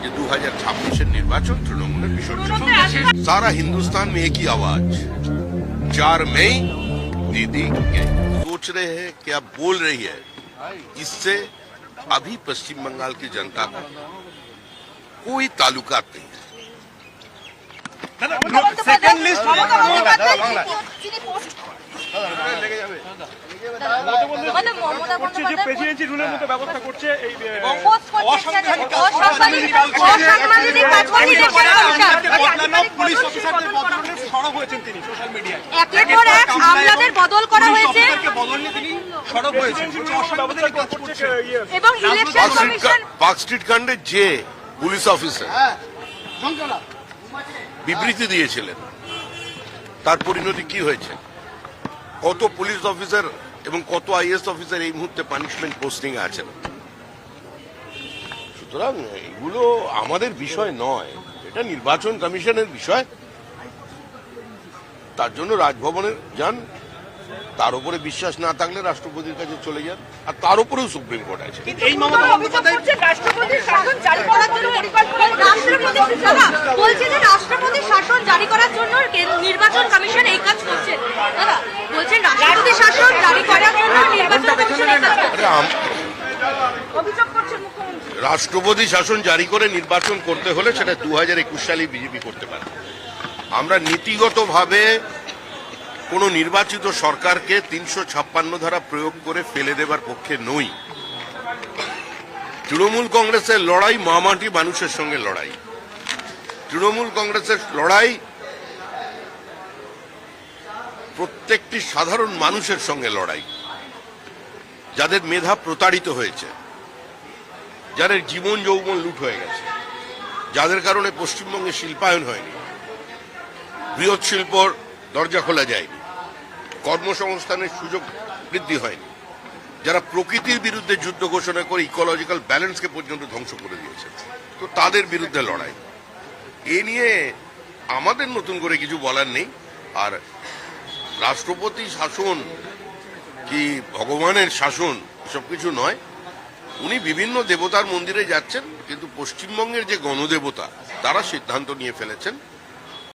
कि 2026 निर्वाचन तृणमूल विसर्जन। सारा हिंदुस्तान में एक ही आवाज, 4 मई दीदी सोच रहे हैं, क्या बोल रही है, इससे अभी पश्चिम बंगाल की जनता को कोई ताल्लुकात नहीं है। सेकेंड लिस्ट প্রেসিডেন্সি রুলের মতো ব্যবস্থা করছে এই পুলিশ অফিসারদের বদলে সরব হয়েছেন তিনি সোশ্যাল মিডিয়ায়। একের পর এক আমলাদের বদল করা হয়েছে বদল নিয়ে তিনি সরব হয়েছেন এবং ইলেকশন কমিশন পার্ক স্ট্রিট কাণ্ডে যে পুলিশ অফিসার বিবৃতি দিয়েছিলেন তার পরিণতি কি হয়েছে? কত পুলিশ অফিসার এবং কত আইএস অফিসার এই মুহূর্তে পানিশমেন্ট পোস্টিং এ আছেন। সুতরাং এগুলো আমাদের বিষয় নয়, এটা নির্বাচন কমিশনের বিষয়। তার জন্য রাজভবনে যান, তার উপরে বিশ্বাস না থাকলে রাষ্ট্রপতির কাছে চলে যান, আর তার উপরেও সুপ্রিম কোর্ট আছে। এই মমতা বন্দ্যোপাধ্যায় রাষ্ট্রপতির শাসন জারি করার জন্য রাষ্ট্রপতির শাসন জারি করার জন্য নির্বাচন কমিশন এই কাজ করছে। দাদা বলছেন রাষ্ট্রপতির শাসন জারি করার জন্য নির্বাচন কমিশন এই কাজ করছে। অভিযোগ করছেন মুখ্যমন্ত্রী। রাষ্ট্রপতি শাসন জারি করে নির্বাচন করতে হলে সেটা 2021 সালে বিজেপি করতে পারে। আমরা নীতিগতভাবে কোন নির্বাচিত সরকারকে 356 ধারা প্রয়োগ করে ফেলে দেবার পক্ষে নই। তৃণমূল কংগ্রেসের লড়াই মামাটি মানুষের সঙ্গে লড়াই। তৃণমূল কংগ্রেসের লড়াই প্রত্যেকটি সাধারণ মানুষের সঙ্গে লড়াই, যাদের মেধা প্রতারিত হয়েছে, যাদের জীবন যৌবন লুট হয়ে গেছে, যাদের কারণে পশ্চিমবঙ্গে শিল্পায়ন হয়নি, বৃহৎ শিল্পর দরজা খোলা যায়নি, কর্মসংস্থানের সুযোগ বৃদ্ধি হয়নি, যারা প্রকৃতির বিরুদ্ধে যুদ্ধ ঘোষণা করে ইকোলজিক্যাল ব্যালেন্সকে পর্যন্ত ধ্বংস করে দিয়েছে, তো তাদের বিরুদ্ধে লড়াই। এ নিয়ে আমাদের নতুন করে কিছু বলার নেই। আর রাষ্ট্রপতি শাসন কি ভগবানের শাসন এসব কিছু নয়। উনি বিভিন্ন দেবতার মন্দিরে যাচ্ছেন, কিন্তু পশ্চিমবঙ্গের যে গণদেবতা তারা সিদ্ধান্ত নিয়ে ফেলেছেন